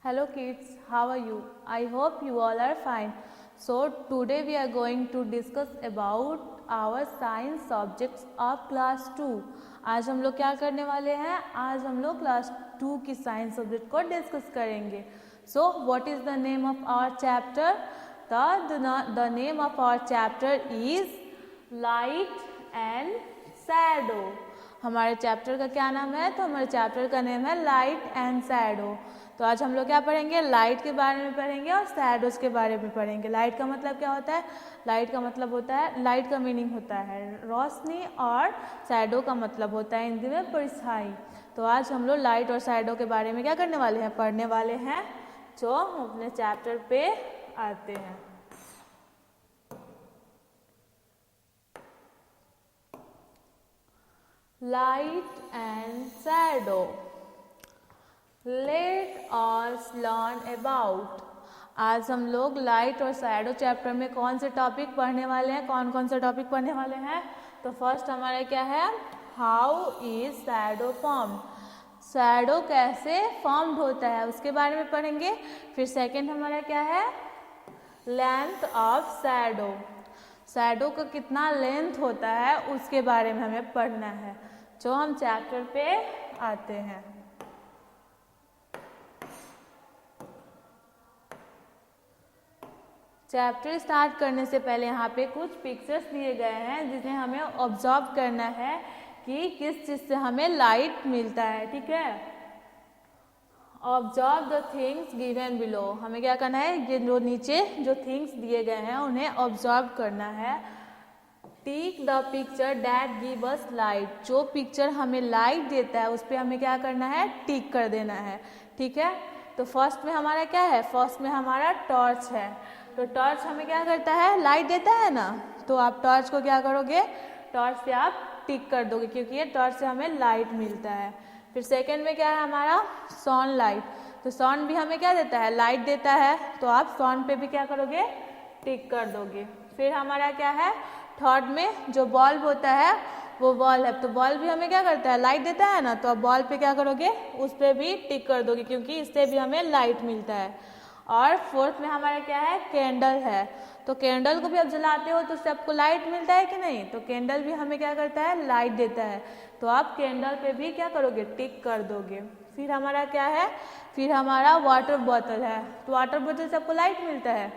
Hello kids, how are you? I hope you all are fine. So today we are going to discuss about our science subjects of class 2. आज हम लोग क्या करने वाले हैं? आज हम लोग क्लास 2 की साइंस सब्जेक्ट को डिस्कस करेंगे. So what is the name of our chapter? The name of our chapter is Light and Shadow. हमारे चैप्टर का क्या नाम है? तो हमारे चैप्टर का नेम है लाइट एंड शैडो. तो आज हम लोग क्या पढ़ेंगे? लाइट के बारे में पढ़ेंगे और शैडोज के बारे में पढ़ेंगे. लाइट का मतलब क्या होता है? लाइट का मतलब होता है, लाइट का मीनिंग होता है रोशनी और शैडो का मतलब होता है हिंदी में परछाई. तो आज हम लोग लाइट और शैडो के बारे में क्या करने वाले हैं? पढ़ने वाले हैं. तो हम अपने चैप्टर पे आते हैं. Light and shadow. Let us learn about. आज हम लोग लाइट और शैडो चैप्टर में कौन से टॉपिक पढ़ने वाले हैं? कौन कौन से टॉपिक पढ़ने वाले हैं? तो फर्स्ट हमारा क्या है? How is shadow formed. Shadow कैसे फॉर्म्ड होता है उसके बारे में पढ़ेंगे. फिर सेकंड हमारा क्या है? Length of shadow. शैडो का कितना लेंथ होता है उसके बारे में हमें पढ़ना है. जो हम चैप्टर पे आते हैं. चैप्टर स्टार्ट करने से पहले यहाँ पे कुछ पिक्चर्स दिए गए हैं जिन्हें हमें ऑब्जर्व करना है कि किस चीज़ से हमें लाइट मिलता है. ठीक है. Observe the things given below. हमें क्या करना है? ये जो नीचे जो थिंग्स दिए गए हैं उन्हें ऑब्जर्व करना है. Tick the picture that give us light. जो पिक्चर हमें लाइट देता है उस पर हमें क्या करना है? टिक कर देना है. ठीक है. तो फर्स्ट में हमारा क्या है? फर्स्ट में हमारा टॉर्च है. तो टॉर्च हमें क्या करता है? लाइट देता है ना. तो आप टॉर्च को क्या करोगे? टॉर्च पे आप टिक कर दोगे क्योंकि ये टॉर्च से हमें लाइट मिलता है. फिर सेकंड में क्या है हमारा? Sunlight. तो सन भी हमें क्या देता है? लाइट देता है. तो आप सन पे भी क्या करोगे? टिक कर दोगे. फिर हमारा क्या है? थर्ड में जो बल्ब होता है वो बॉल है. तो बॉल भी हमें क्या करता है? लाइट देता है ना. तो आप बॉल पे क्या करोगे? उस पर भी टिक कर दोगे क्योंकि इससे भी हमें लाइट मिलता है. और फोर्थ में हमारा क्या है? कैंडल है. तो कैंडल को भी आप जलाते हो तो उससे आपको लाइट मिलता है कि नहीं? तो कैंडल भी हमें क्या करता है? लाइट देता है. तो आप कैंडल पे भी क्या करोगे? टिक कर दोगे. फिर हमारा क्या है? फिर हमारा वाटर बॉटल है. तो वाटर बॉटल से आपको लाइट मिलता है?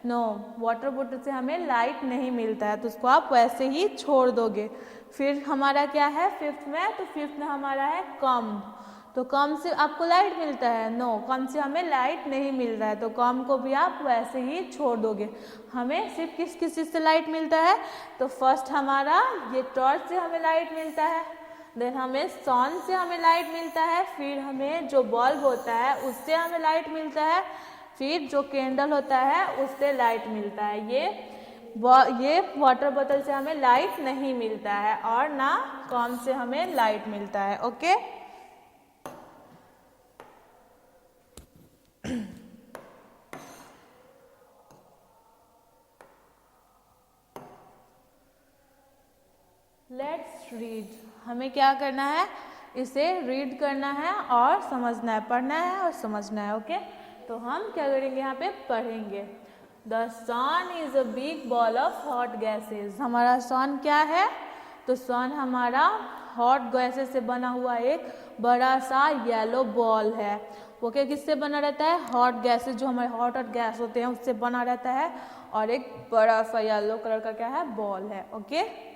नो, वाटर बॉटल से हमें लाइट नहीं मिलता है. तो उसको आप वैसे ही छोड़ दोगे. फिर हमारा क्या है? फिफ्थ में. तो फिफ्थ में हमारा है कम. तो कम से आपको लाइट मिलता है? नो, कम से हमें लाइट नहीं मिल रहा है. तो कम को भी आप वैसे ही छोड़ दोगे. हमें सिर्फ किस किस चीज़ से लाइट मिलता है? तो फर्स्ट हमारा ये टॉर्च से हमें लाइट मिलता है. देन हमें सन से हमें लाइट मिलता है. फिर हमें जो बल्ब होता है उससे हमें लाइट मिलता है. फिर जो कैंडल होता है उससे लाइट मिलता है. ये वाटर बोतल से हमें लाइट नहीं मिलता है और ना कम से हमें लाइट मिलता है. ओके. Let's read. हमें क्या करना है? इसे रीड करना है और समझना है. पढ़ना है और समझना है. ओके. तो हम क्या करेंगे? यहाँ पे पढ़ेंगे. The sun is a big ball of hot gases. हमारा सन क्या है? तो सन हमारा हॉट गैसेज से बना हुआ एक बड़ा सा येलो बॉल है. वो क्या किससे बना रहता है? हॉट गैसेज, जो हमारे हॉट गैस होते हैं उससे बना रहता है. और एक बड़ा सा येलो कलर का क्या है? बॉल है. Okay.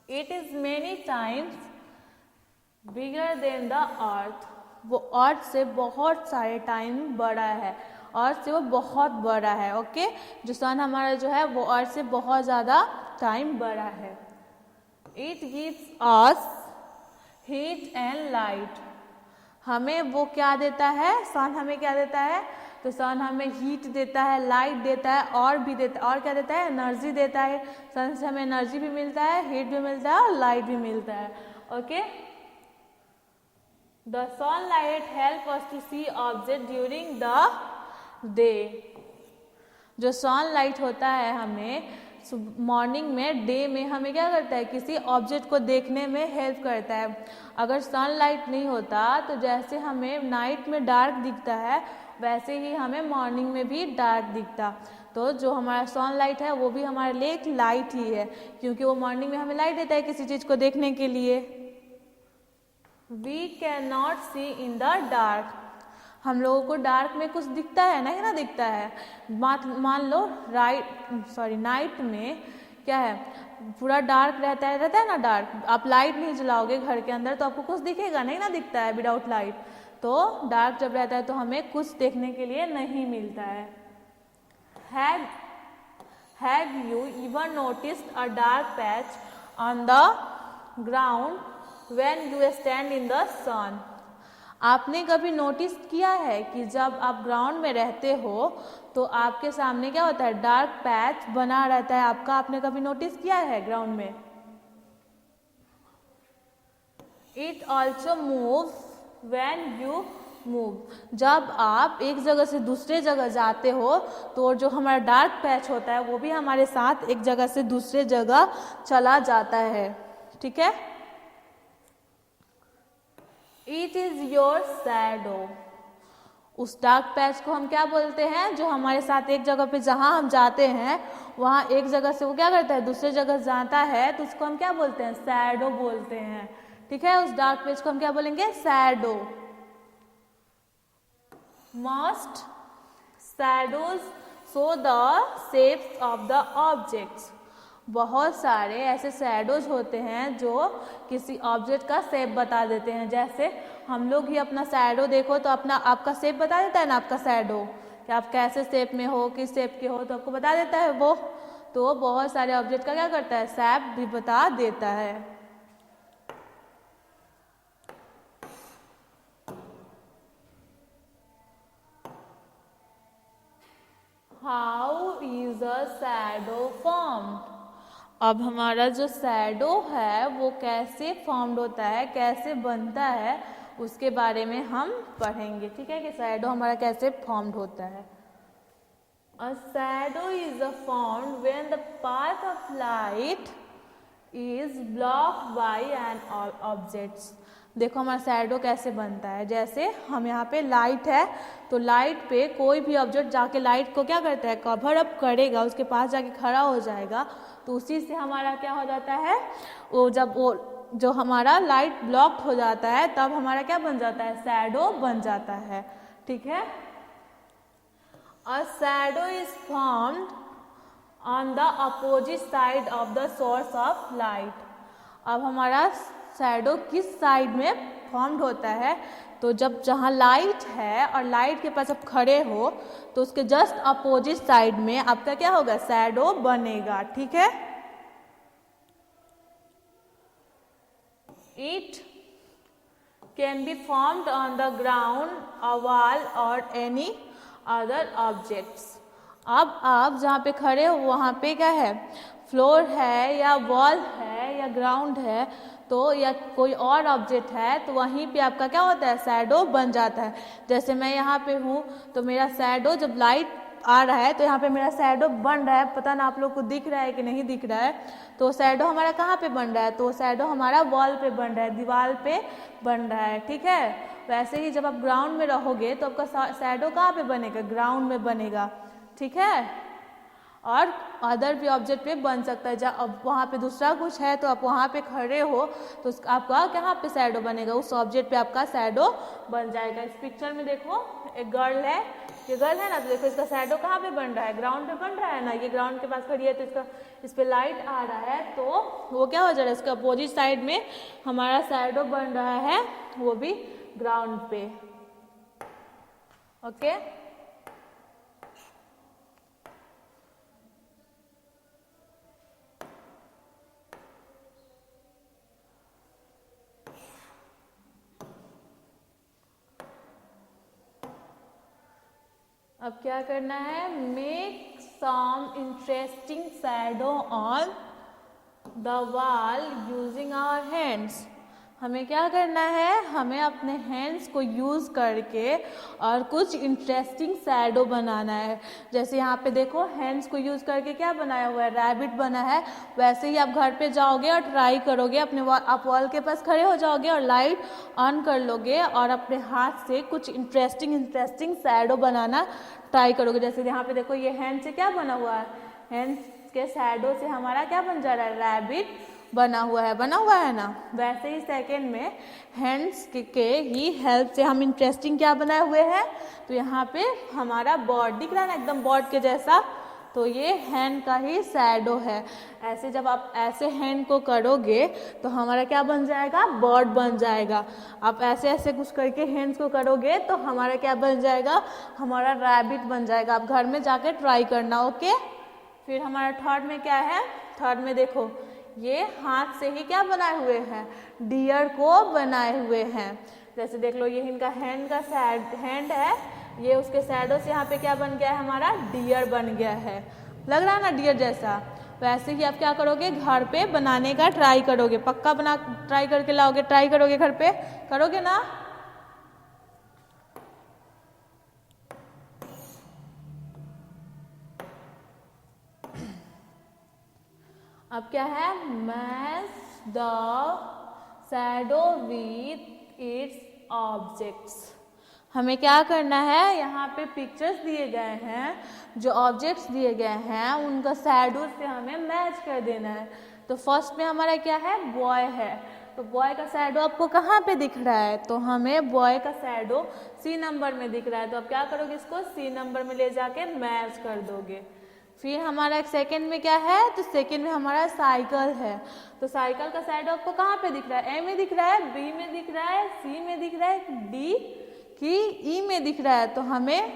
It is many times bigger than the earth. वो अर्थ से बहुत सारे टाइम बड़ा है. अर्थ से वो बहुत बड़ा है. ओके. जो सन हमारा जो है वो अर्थ से बहुत ज़्यादा टाइम बड़ा है. It gives us heat and light. हमें वो क्या देता है? सन हमें क्या देता है? तो सन हमें हीट देता है, लाइट देता है और भी देता है. और क्या देता है? एनर्जी देता है. सन से हमें एनर्जी भी मिलता है, हीट भी मिलता है और लाइट भी मिलता है. Okay. The sunlight help us to see object during the day. जो सनलाइट होता है हमें मॉर्निंग में, डे में हमें क्या करता है, किसी ऑब्जेक्ट को देखने में हेल्प करता है। अगर सनलाइट नहीं होता तो जैसे हमें नाइट में डार्क दिखता है वैसे ही हमें मॉर्निंग में भी डार्क दिखता। तो जो हमारा सनलाइट है वो भी हमारे लिए एक लाइट ही है, क्योंकि वो मॉर्निंग में हमें लाइट देता है किसी चीज़ को देखने के लिए। We can not see in the dark, हम लोगों को डार्क में कुछ दिखता है नहीं ना दिखता है। मान लो नाइट में क्या है, पूरा डार्क रहता है ना डार्क, आप लाइट नहीं जलाओगे घर के अंदर तो आपको कुछ दिखेगा नहीं ना दिखता है विदाउट लाइट। तो डार्क जब रहता है तो हमें कुछ देखने के लिए नहीं मिलता है। Have you ever noticed a dark patch on the ground when you stand in the sun? आपने कभी नोटिस किया है कि जब आप ग्राउंड में रहते हो तो आपके सामने क्या होता है, डार्क पैच बना रहता है आपका, आपने कभी नोटिस किया है ग्राउंड में? It also move when you move, जब आप एक जगह से दूसरे जगह जाते हो तो जो हमारा डार्क पैच होता है वो भी हमारे साथ एक जगह से दूसरे जगह चला जाता है। ठीक है। इट इज योर शैडो, उस डार्क पैच को हम क्या बोलते हैं, जो हमारे साथ एक जगह पे जहाँ हम जाते हैं वहाँ एक जगह से वो क्या करता है दूसरे जगह जाता है तो उसको हम क्या बोलते हैं, शैडो बोलते हैं। ठीक है, उस डार्क पैच को हम क्या बोलेंगे, shadow. Must shadows show the shapes of the objects, बहुत सारे ऐसे शैडोज होते हैं जो किसी ऑब्जेक्ट का शेप बता देते हैं। जैसे हम लोग ही अपना शैडो देखो तो आपका शेप बता देता है ना, आपका शैडो कि आप कैसे शेप में हो, किस शेप के हो, तो आपको बता देता है वो। तो बहुत सारे ऑब्जेक्ट का क्या करता है, शेप भी बता देता है। How is a shadow formed, अब हमारा जो शैडो है वो कैसे फॉर्म्ड होता है, कैसे बनता है, उसके बारे में हम पढ़ेंगे। ठीक है, कि शैडो हमारा कैसे फॉर्म्ड होता है। A shadow is formed when the path of light is blocked by an objects. देखो हमारा शैडो कैसे बनता है, जैसे हम यहाँ पे लाइट है तो लाइट पे कोई भी ऑब्जेक्ट जाके लाइट को क्या करता है, कवर अप करेगा, उसके पास जाके खड़ा हो जाएगा तो उसी से हमारा क्या हो जाता है, वो जब वो जो हमारा लाइट ब्लॉक्ड हो जाता है तब हमारा क्या बन जाता है, शैडो बन जाता है। ठीक है। A shadow is formed on the opposite side of the source of light, अब हमारा शैडो किस साइड में फॉर्म्ड होता है, तो जब जहाँ लाइट है और लाइट के पास आप खड़े हो तो उसके जस्ट अपोजिट साइड में आपका क्या होगा, शैडो बनेगा। ठीक है। It can be formed on the ground, a wall और एनी अदर ऑब्जेक्ट्स, अब आप जहाँ पे खड़े हो वहाँ पे क्या है, फ्लोर है या वॉल है या ग्राउंड है तो या कोई और ऑब्जेक्ट है तो वहीं पे आपका क्या होता है, शैडो बन जाता है। जैसे मैं यहाँ पे हूँ तो मेरा शैडो जब लाइट आ रहा है तो यहाँ पे मेरा शैडो बन रहा है, पता ना आप लोग को दिख रहा है कि नहीं दिख रहा है। तो शैडो हमारा कहाँ पे बन रहा है, तो शैडो हमारा वॉल पे बन रहा है, दीवार पे बन रहा है। ठीक है। वैसे ही जब आप ग्राउंड में रहोगे तो आपका शैडो कहाँ पे बनेगा, ग्राउंड में बनेगा। ठीक है। और अदर भी ऑब्जेक्ट पे बन सकता है, जब अब वहाँ पे दूसरा कुछ है तो आप वहाँ पे खड़े हो तो आपका कहाँ पे शैडो बनेगा, उस ऑब्जेक्ट पे आपका शैडो बन जाएगा। इस पिक्चर में देखो एक गर्ल है, ये गर्ल है ना, तो देखो इसका शैडो कहाँ पे बन रहा है, ग्राउंड पे बन रहा है ना, ये ग्राउंड के पास खड़ी है तो इस पे लाइट आ रहा है तो वो क्या हो जा रहा है, इसके अपोजिट साइड में हमारा शैडो बन रहा है, वो भी ग्राउंड पे। ओके। अब क्या करना है, make some interesting shadow on the wall using our hands. हमें क्या करना है, हमें अपने हैंड्स को यूज़ करके और कुछ इंटरेस्टिंग शैडो बनाना है। जैसे यहाँ पे देखो हैंड्स को यूज़ करके क्या बनाया हुआ है, रैबिट बना है। वैसे ही आप घर पे जाओगे और ट्राई करोगे, अपने आप वॉल के पास खड़े हो जाओगे और लाइट ऑन कर लोगे और अपने हाथ से कुछ इंटरेस्टिंग शैडो बनाना ट्राई करोगे। जैसे यहाँ पे देखो ये हैंड से क्या बना हुआ है, हैंड्स के शैडो से हमारा क्या बन जा रहा है, रैबिट बना हुआ है ना। वैसे ही सेकेंड में हैंड्स के ही हेल्प से हम इंटरेस्टिंग क्या बनाए हुए हैं, तो यहाँ पे हमारा बॉर्ड दिख रहा है ना, एकदम बॉर्ड के जैसा, तो ये हैंड का ही शैडो है। ऐसे जब आप ऐसे हैंड को करोगे तो हमारा क्या बन जाएगा, बॉर्ड बन जाएगा। आप ऐसे ऐसे कुछ करके हैंड्स को करोगे तो हमारा क्या बन जाएगा, हमारा रैबिट बन जाएगा। आप घर में जाके ट्राई करना, ओके। फिर हमारा थर्ड में क्या है, थर्ड में देखो ये हाथ से ही क्या बनाए हुए हैं, डियर को बनाए हुए हैं। जैसे देख लो ये इनका हैंड का हैंड है, ये उसके शैडो से यहाँ पे क्या बन गया है, हमारा डियर बन गया है। लग रहा है ना डियर जैसा। वैसे ही आप क्या करोगे, घर पे बनाने का ट्राई करोगे, पक्का बना ट्राई करके लाओगे, ट्राई करोगे घर पे, करोगे ना। अब क्या है, match the shadow with its objects. हमें क्या करना है, यहाँ पे पिक्चर्स दिए गए हैं, जो ऑब्जेक्ट्स दिए गए हैं उनका शैडो से हमें मैच कर देना है। तो फर्स्ट में हमारा क्या है, बॉय है, तो बॉय का शैडो आपको कहाँ पे दिख रहा है, तो हमें बॉय का शैडो सी नंबर में दिख रहा है। तो आप क्या करोगे, इसको सी नंबर में ले जाके मैच कर दोगे। फिर हमारा एक सेकंड में क्या है, तो सेकंड में हमारा साइकिल है, तो साइकिल का शैडो आपको कहाँ पे दिख रहा है, ए में दिख रहा है, बी में दिख रहा है, सी में दिख रहा है, डी की ई में दिख रहा है। तो हमें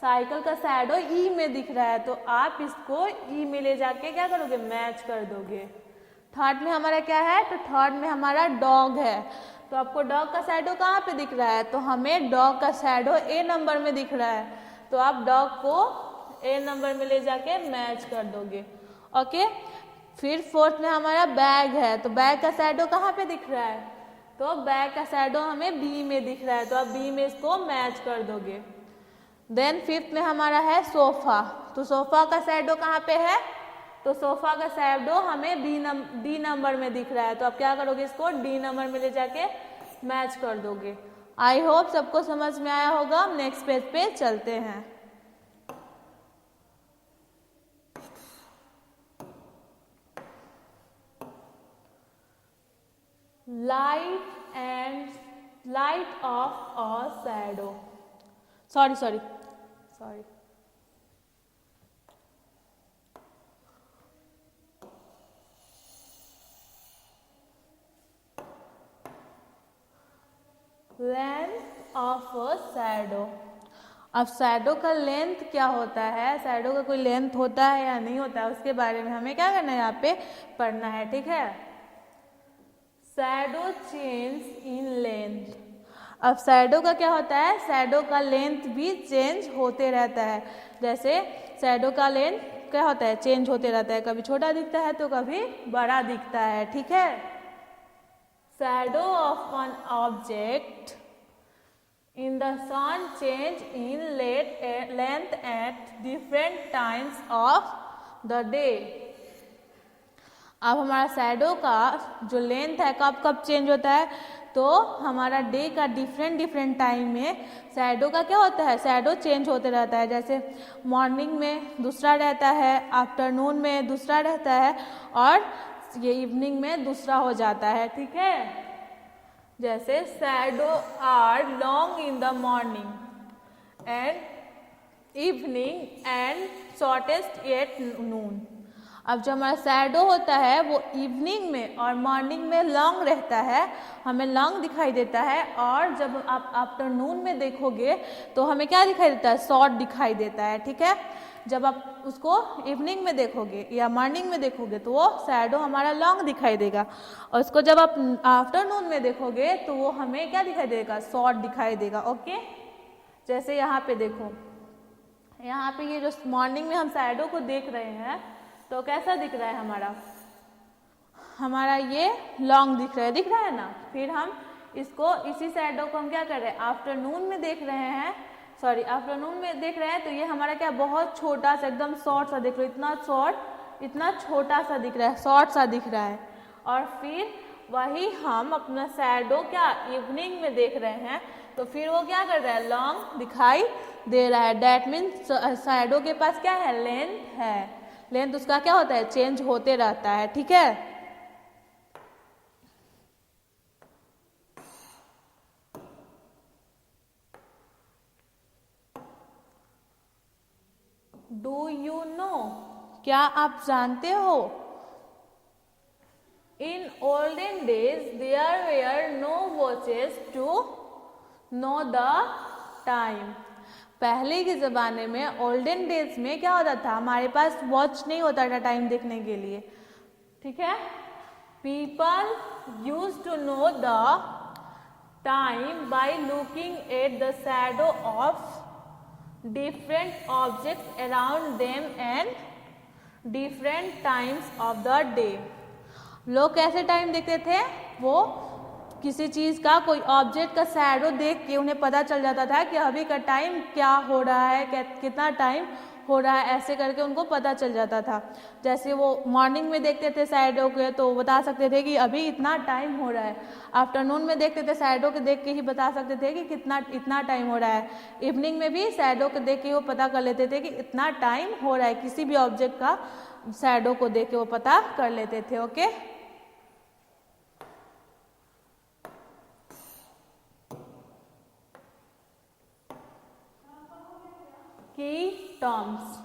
साइकिल का शैडो ई में दिख रहा है, तो आप इसको ई में ले जाके क्या करोगे, मैच कर दोगे। थर्ड में हमारा क्या है, तो थर्ड में हमारा डॉग है, तो आपको डॉग का शैडो कहाँ पे दिख रहा है, तो हमें डॉग का शैडो ए नंबर में दिख रहा है, तो आप डॉग को ए नंबर में ले जाके मैच कर दोगे, ओके। फिर फोर्थ में हमारा बैग है, तो बैग का शैडो कहाँ पे दिख रहा है, तो बैग का शैडो हमें बी में दिख रहा है, तो आप बी में इसको मैच कर दोगे। देन फिफ्थ में हमारा है सोफा, तो सोफा का शैडो कहाँ पे है, तो सोफा का शैडो हमें डी नंबर में दिख रहा है, तो आप क्या करोगे, इसको डी नंबर में ले जाके मैच कर दोगे। आई होप सबको समझ में आया होगा। नेक्स्ट पेज पे चलते हैं। light of a shadow, sorry length of a shadow. अब शैडो का लेंथ क्या होता है, शैडो का कोई लेंथ होता है या नहीं होता है, उसके बारे में हमें क्या करना है, यहाँ पे पढ़ना है, ठीक है। Shadow change in length. अब शैडो का क्या होता है, शैडो का लेंथ भी चेंज होते रहता है। जैसे शैडो का लेंथ क्या होता है, चेंज होते रहता है, कभी छोटा दिखता है तो कभी बड़ा दिखता है, ठीक है। Shadow of an object in the sun change in length at different times of the day। अब हमारा शैडो का जो लेंथ है कब चेंज होता है, तो हमारा डे का डिफरेंट टाइम में शैडो का क्या होता है, शैडो चेंज होते रहता है। जैसे मॉर्निंग में दूसरा रहता है, आफ्टरनून में दूसरा रहता है, और ये इवनिंग में दूसरा हो जाता है, ठीक है। जैसे shadow are long in the morning and evening and shortest at noon. अब जो हमारा शैडो होता है वो इवनिंग में और मॉर्निंग में लॉन्ग रहता है, हमें लॉन्ग दिखाई देता है, और जब आप आफ्टरनून में देखोगे तो हमें क्या दिखाई देता है, शॉर्ट दिखाई देता है, ठीक है। जब आप उसको इवनिंग में देखोगे या मॉर्निंग में देखोगे तो वो शैडो हमारा लॉन्ग दिखाई देगा, और उसको जब आप आफ्टरनून में देखोगे तो वो हमें क्या दिखाई देगा, शॉर्ट दिखाई देगा, ओके। जैसे यहाँ पे देखो, यहाँ पे ये जो मॉर्निंग में हम शैडो को देख रहे हैं तो कैसा दिख रहा है हमारा, हमारा ये लॉन्ग दिख रहा है ना। फिर हम इसको इसी शैडो को हम क्या कर रहे हैं, आफ्टरनून में देख रहे हैं, आफ्टरनून में देख रहे हैं, तो ये हमारा क्या बहुत छोटा सा एकदम शॉर्ट सा दिख रहा है, इतना शॉर्ट इतना छोटा सा दिख रहा है, शॉर्ट सा दिख रहा है। और फिर वही हम अपना शैडो क्या इवनिंग में देख रहे हैं, तो फिर वो क्या कर रहा है, लॉन्ग दिखाई दे रहा है। डैट मीन्स शैडो के पास क्या है, लेंथ है। लेंथ उसका क्या होता है, चेंज होते रहता है, ठीक है। डू यू नो, क्या आप जानते हो, in olden days there were no watches to know the time. पहले के ज़माने में ओल्डन डेज में क्या होता था, हमारे पास वॉच नहीं होता था टाइम देखने के लिए, ठीक है। People use to know the time by looking at the shadow of different objects around them and different times of the day। लोग कैसे टाइम देखते थे, वो किसी चीज़ का कोई ऑब्जेक्ट का शैडो देख के उन्हें पता चल जाता था कि अभी का टाइम क्या हो रहा है, कितना टाइम हो रहा है, ऐसे करके उनको पता चल जाता था। जैसे वो मॉर्निंग में देखते थे शैडो के तो बता सकते थे कि अभी इतना टाइम हो रहा है। आफ्टरनून में देखते थे शैडो के देख के ही बता सकते थे कि इतना टाइम हो रहा है। इवनिंग में भी शैडो के देख के वो पता कर लेते थे कि इतना टाइम हो रहा है। किसी भी ऑब्जेक्ट का शैडो को देख के वो पता कर लेते थे। ओके, की टर्म्स।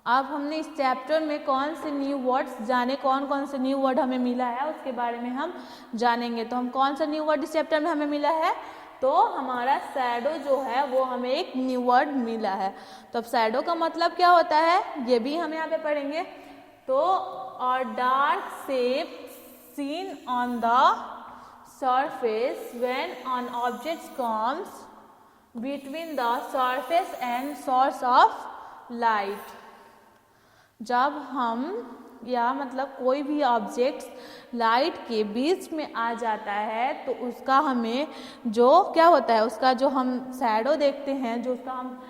अब हमने इस चैप्टर में कौन से न्यू वर्ड्स जाने, कौन कौन से न्यू वर्ड हमें मिला है उसके बारे में हम जानेंगे। तो हम कौन सा न्यू वर्ड इस चैप्टर में हमें मिला है, तो हमारा शैडो जो है वो हमें एक न्यू वर्ड मिला है। तो अब शैडो का मतलब क्या होता है ये भी हम यहाँ पे पढ़ेंगे। तो और dark shape seen on the surface when an objects comes between the surface and source of light. जब हम या मतलब कोई भी ऑब्जेक्ट लाइट के बीच में आ जाता है तो उसका हमें जो क्या होता है, उसका जो हम शैडो देखते हैं, जो उसका हम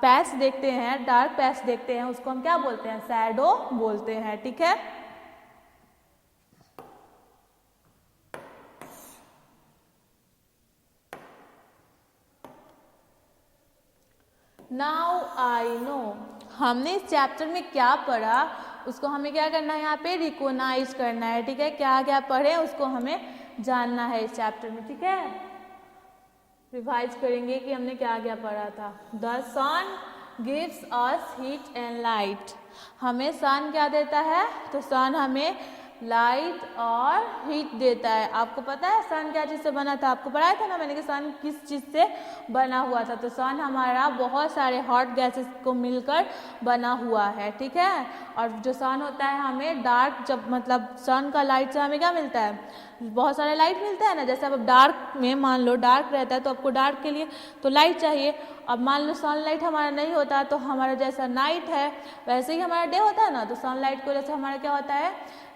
पैच देखते हैं, डार्क पैच देखते हैं, उसको हम क्या बोलते हैं, शैडो बोलते हैं। ठीक है, नाउ आई नो। हमने इस चैप्टर में क्या पढ़ा उसको हमें क्या करना है, यहाँ पे रिकॉग्नाइज करना है। ठीक है, क्या क्या पढ़े उसको हमें जानना है इस चैप्टर में। ठीक है, रिवाइज करेंगे कि हमने क्या क्या पढ़ा था। The sun gives us heat and light. हमें सन क्या देता है, तो सन हमें लाइट और हीट देता है। आपको पता है सन क्या चीज़ से बना था, आपको पढ़ाया था ना मैंने कि सन किस चीज़ से बना हुआ था। तो सन हमारा बहुत सारे हॉट गैसेस को मिलकर बना हुआ है। ठीक है, और जो सन होता है हमें डार्क, जब मतलब सन का लाइट से हमें क्या मिलता है, बहुत सारे लाइट मिलता है ना। जैसे अब डार्क में मान लो डार्क रहता है तो आपको डार्क के लिए तो लाइट चाहिए। अब मान लो सनलाइट हमारा नहीं होता तो हमारा जैसा नाइट है वैसे ही हमारा डे होता है ना। तो सनलाइट की वजह से हमारा क्या होता है,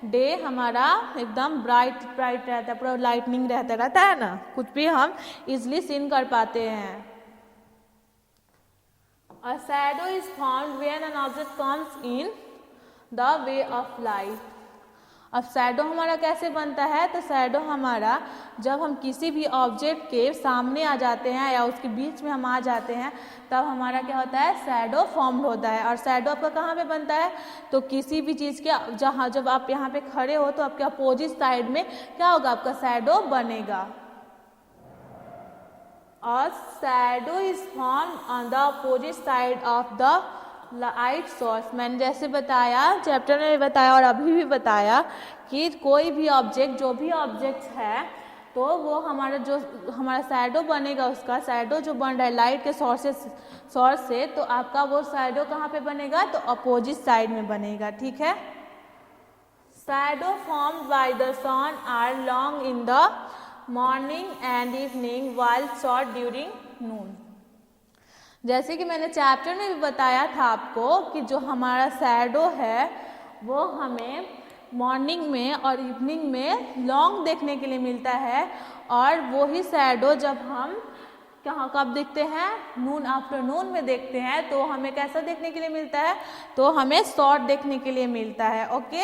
डे हमारा एकदम ब्राइट ब्राइट रहता है, पूरा लाइटनिंग रहता है ना, कुछ भी हम इजिली सीन कर पाते हैं। A shadow is formed when an object comes in the way of light। अब शैडो हमारा कैसे बनता है, तो शैडो हमारा जब हम किसी भी ऑब्जेक्ट के सामने आ जाते हैं या उसके बीच में हम आ जाते हैं तब हमारा क्या होता है, शैडो फॉर्म्ड होता है। और शैडो आपका कहाँ पे बनता है, तो किसी भी चीज़ के जहाँ जब आप यहाँ पे खड़े हो तो आपके अपोजिट साइड में क्या होगा, आपका शैडो बनेगा। और shadow is formed on the opposite side of the light source. मैंने जैसे बताया, चैप्टर में बताया और अभी भी बताया कि कोई भी ऑब्जेक्ट, जो भी ऑब्जेक्ट है तो वो हमारा जो हमारा शैडो बनेगा, उसका शैडो जो बन रहा है लाइट के सोर्स से, तो आपका वो शैडो कहाँ पे बनेगा, तो अपोजिट साइड में बनेगा। ठीक है, shadow formed by the sun are long in the morning and evening while short during noon. जैसे कि मैंने चैप्टर में भी बताया था आपको कि जो हमारा शैडो है वो हमें मॉर्निंग में और इवनिंग में लॉन्ग देखने के लिए मिलता है, और वही शैडो जब हम कहाँ कब देखते हैं, नून आफ्टरनून में देखते हैं, तो हमें कैसा देखने के लिए मिलता है, तो हमें शॉर्ट देखने के लिए मिलता है। ओके,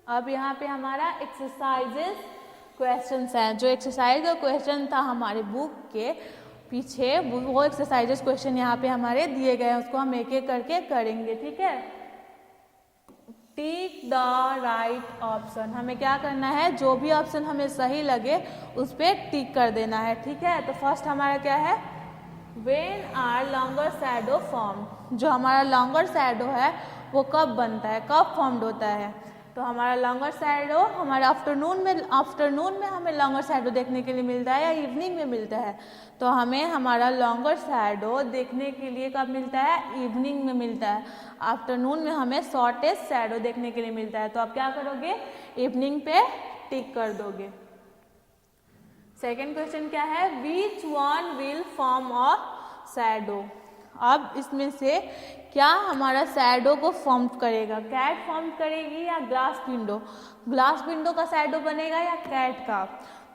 अब यहाँ पे हमारा एक्सरसाइजेस क्वेश्चंस हैं। जो एक्सरसाइज का क्वेश्चन था हमारे बुक के पीछे, वो एक्सरसाइजेस क्वेश्चन यहाँ पे हमारे दिए गए हैं, उसको हम एक एक करके करेंगे। ठीक है, टिक द राइट ऑप्शन, हमें क्या करना है, जो भी ऑप्शन हमें सही लगे उस पर टिक कर देना है। ठीक है, तो फर्स्ट हमारा क्या है, when are longer shadow form, जो हमारा लॉन्गर शैडो है वो कब बनता है, कब फॉर्म्ड होता है। तो हमारा लॉन्गर शैडो हमारा आफ्टरनून में हमें लॉन्गर शैडो देखने के लिए मिलता है या इवनिंग में मिलता है। तो हमें हमारा लॉन्गर शैडो देखने के लिए कब मिलता है, इवनिंग में मिलता है। आफ्टरनून में हमें शॉर्टेस्ट शैडो देखने के लिए मिलता है। तो आप क्या करोगे, इवनिंग पे टिक कर दोगे। सेकेंड क्वेश्चन क्या है, which one will form a shadow, अब इसमें से क्या हमारा शैडो को फॉर्म करेगा, कैट फॉर्म करेगी या ग्लास विंडो, ग्लास विंडो का शैडो बनेगा या कैट का।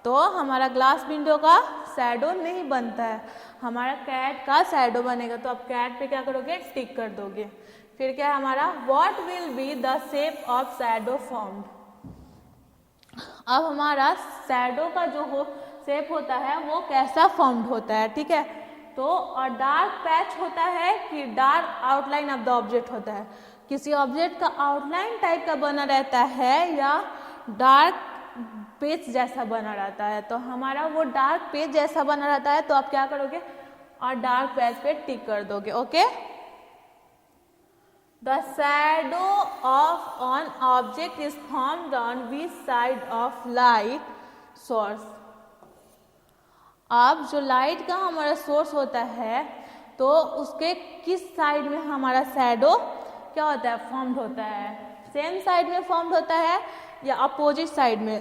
तो हमारा ग्लास विंडो का शैडो नहीं बनता है, हमारा कैट का शैडो बनेगा। तो आप कैट पे क्या करोगे, टिक कर दोगे। फिर क्या है हमारा, what will be the shape of shadow formed, अब हमारा शैडो का जो शेप होता है वो कैसा फॉर्म्ड होता है। ठीक है, तो और डार्क पैच होता है कि dark outline of the object होता है, किसी ऑब्जेक्ट का आउटलाइन टाइप का बना रहता है या डार्क पेज जैसा बना रहता है। तो हमारा वो डार्क पेज जैसा बना रहता है, तो आप क्या करोगे, और डार्क पेज पे टिक कर दोगे। Okay, the shadow of on object is formed on which side of light source, अब जो लाइट का हमारा सोर्स होता है तो उसके किस साइड में हमारा शैडो क्या होता है, फॉर्म्ड होता है, सेम साइड में फॉर्म्ड होता है या अपोजिट साइड में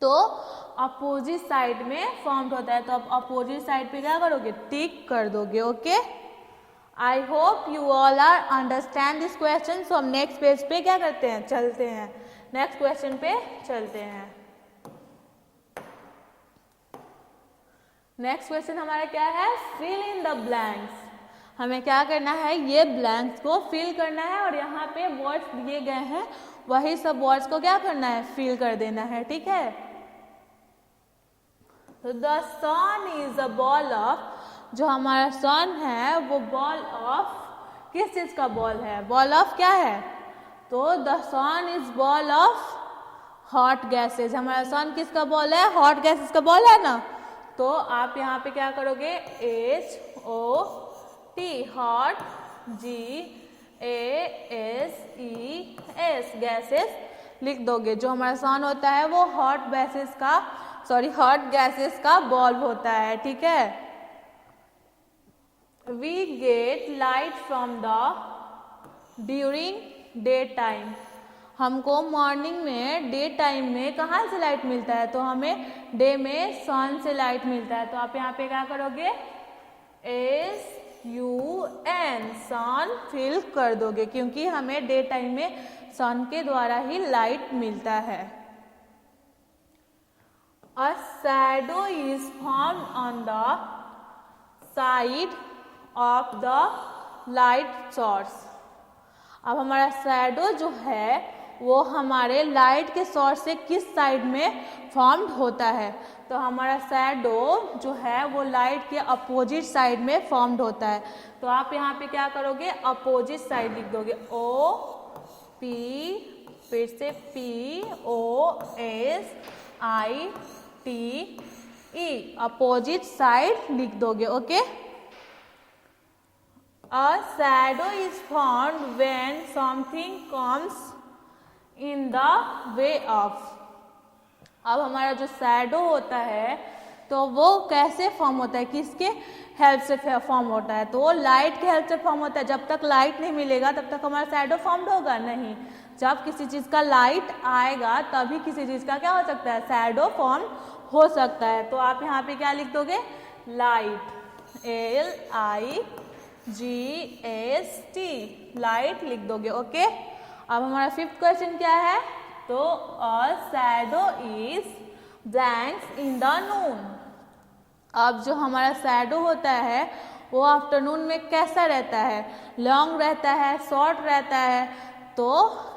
तो अपोजिट साइड में फॉर्म्ड होता है। तो आप अपोजिट साइड पे क्या करोगे, टिक कर दोगे। Okay, I hope you all are understand this question. So हम नेक्स्ट पेज पे क्या करते हैं, चलते हैं, नेक्स्ट क्वेश्चन पे चलते हैं। नेक्स्ट क्वेश्चन हमारा क्या है, फिल इन द ब्लैंक्स, हमें क्या करना है, ये ब्लैंक्स को फिल करना है, और यहाँ पे वर्ड्स दिए गए हैं वही सब वर्ड्स को क्या करना है, फिल कर देना है। ठीक है, तो the sun is a ball of, जो हमारा सन है वो बॉल ऑफ, किस चीज का बॉल है, बॉल ऑफ क्या है, तो the sun is ball of hot gases, हमारा सन किसका बॉल है, हॉट गैसेज का बॉल है ना। तो आप यहाँ पे क्या करोगे, HOT हॉट, GASES गैसेस लिख दोगे। जो हमारा सन होता है वो हॉट गैसेस का बॉल्ब होता है। ठीक है, we get light from the during day time, हमको मॉर्निंग में डे टाइम में कहाँ से लाइट मिलता है, तो हमें डे में सन से लाइट मिलता है। तो आप यहाँ पे क्या करोगे, SUN सन फिल कर दोगे, क्योंकि हमें डे टाइम में सन के द्वारा ही लाइट मिलता है। A shadow is formed on the side of the light source, अब हमारा शैडो जो है वो हमारे लाइट के सोर्स से किस साइड में फॉर्म्ड होता है, तो हमारा शैडो जो है वो लाइट के अपोजिट साइड में फॉर्म्ड होता है। तो आप यहाँ पे क्या करोगे, अपोजिट साइड लिख दोगे, OP फिर से POSITE, अपोजिट साइड लिख दोगे। Okay, A shadow is formed when something comes in the way of, अब हमारा जो शैडो होता है तो वो कैसे फॉर्म होता है, किसके हेल्प से फॉर्म होता है, तो वो लाइट के हेल्प से फॉर्म होता है। जब तक लाइट नहीं मिलेगा तब तक हमारा शैडो फॉर्म्ड होगा नहीं, जब किसी चीज़ का लाइट आएगा तभी किसी चीज़ का क्या हो सकता है, शैडो फॉर्म हो सकता है। तो आप यहाँ पे क्या लिख दोगे, लाइट, LIGHT, लाइट लिख दोगे। ओके, अब हमारा फिफ्थ क्वेश्चन क्या है, तो a shadow is blanks in the noon. अब जो हमारा शैडो होता है वो आफ्टरनून में कैसा रहता है, लॉन्ग रहता है, शॉर्ट रहता है। तो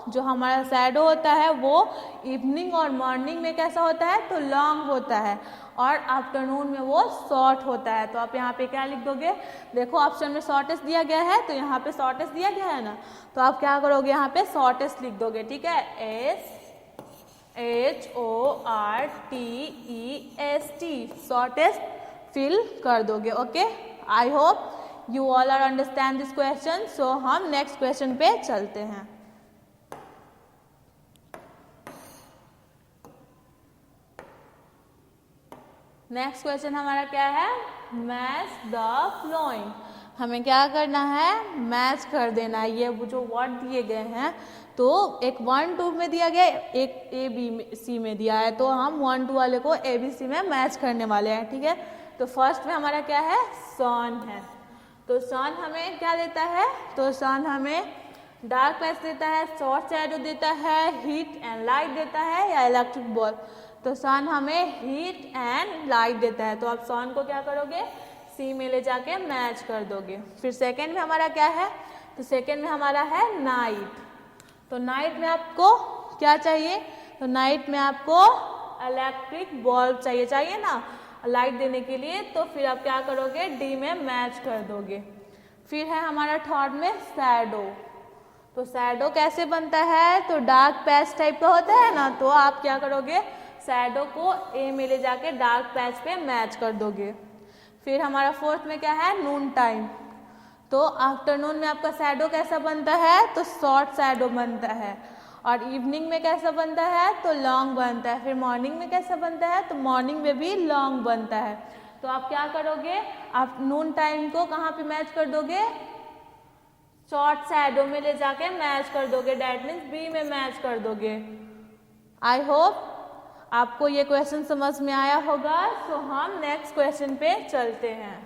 जो हमारा शैडो होता है वो इवनिंग और मॉर्निंग में कैसा होता है, तो लॉन्ग होता है, और आफ्टरनून में वो शॉर्ट होता है। तो आप यहाँ पे क्या लिख दोगे, देखो ऑप्शन में शॉर्टेस्ट दिया गया है, तो यहाँ पे शॉर्टेस्ट दिया गया है ना, तो आप क्या करोगे, यहाँ पे शॉर्टेस्ट लिख दोगे। ठीक है, SHORTEST, शॉर्टेस्ट फिल कर दोगे। Okay, I hope you all are understand this question. So हम नेक्स्ट क्वेश्चन पे चलते हैं। नेक्स्ट क्वेश्चन हमारा क्या है, मैच द फ्लोइंग। हमें क्या करना है, मैच कर देना है। ये जो वर्ड दिए गए हैं, तो एक 1 2 में दिया गया, एक ABC में दिया है, तो हम 1 2 वाले को ABC में मैच करने वाले हैं। ठीक है, तो फर्स्ट में हमारा क्या है, सन है। तो सन हमें क्या देता है, तो सन हमें डार्क पैच देता है, शॉर्ट शैडो देता है, हीट एंड लाइट देता है, या इलेक्ट्रिक बॉल। तो सन हमें हीट एंड लाइट देता है, तो आप सन को क्या करोगे, C में ले जाके मैच कर दोगे। फिर सेकेंड में हमारा क्या है, तो सेकेंड में हमारा है नाइट। तो नाइट में आपको क्या चाहिए, तो नाइट में आपको इलेक्ट्रिक बल्ब चाहिए ना लाइट देने के लिए, तो फिर आप क्या करोगे, D में मैच कर दोगे। फिर है हमारा थर्ड में शैडो। तो शैडो कैसे बनता है, तो डार्क पैच टाइप का होता है ना, तो आप क्या करोगे, शैडो को A में ले जाके डार्क पैच पे मैच कर दोगे। फिर हमारा फोर्थ में क्या है, नून टाइम। तो आफ्टरनून में आपका शैडो कैसा बनता है, तो शॉर्ट शैडो बनता है, और इवनिंग में कैसा बनता है, तो लॉन्ग बनता है। फिर मॉर्निंग में कैसा बनता है, तो मॉर्निंग में भी लॉन्ग बनता है। तो आप क्या करोगे, आप नून टाइम को कहाँ पे मैच कर दोगे, शॉर्ट शैडो में ले जाके मैच कर दोगे, डैट मीन्स B में मैच कर दोगे। आई होप आपको ये क्वेश्चन समझ में आया होगा। तो हम नेक्स्ट क्वेश्चन पे चलते हैं।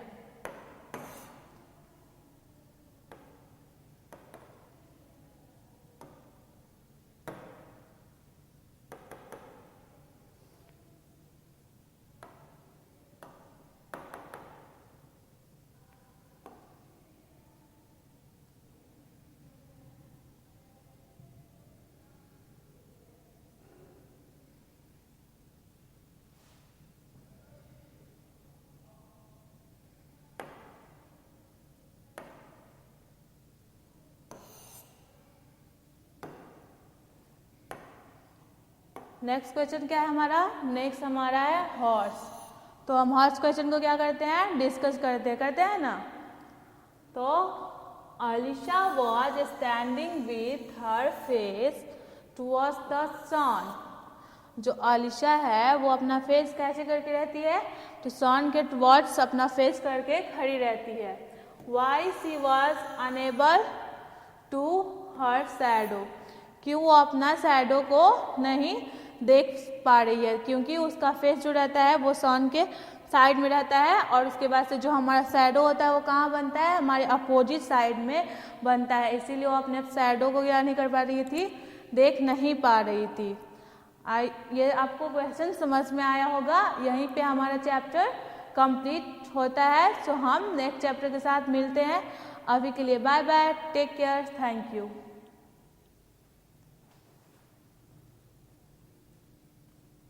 नेक्स्ट क्वेश्चन क्या है हमारा, नेक्स्ट हमारा है हॉर्स। तो हम हॉर्स क्वेश्चन को क्या करते हैं, डिस्कस करते हैं ना। तो Alisha was standing with her face towards the sun. जो अलीशा है वो अपना फेस कैसे करके रहती है, तो सन के टुवर्ड्स अपना फेस करके खड़ी रहती है। Why she was unable to her shadow, क्यों वो अपना शैडो को नहीं देख पा रही है, क्योंकि उसका फेस जो रहता है वो सन के साइड में रहता है, और उसके बाद से जो हमारा शैडो होता है वो कहाँ बनता है, हमारे अपोजिट साइड में बनता है, इसीलिए वो अपने शैडो को क्या नहीं कर पा रही थी, देख नहीं पा रही थी। ये आपको क्वेश्चन समझ में आया होगा। यहीं पे हमारा चैप्टर कंप्लीट होता है। सो हम नेक्स्ट चैप्टर के साथ मिलते हैं। अभी के लिए bye bye, take care, thank you.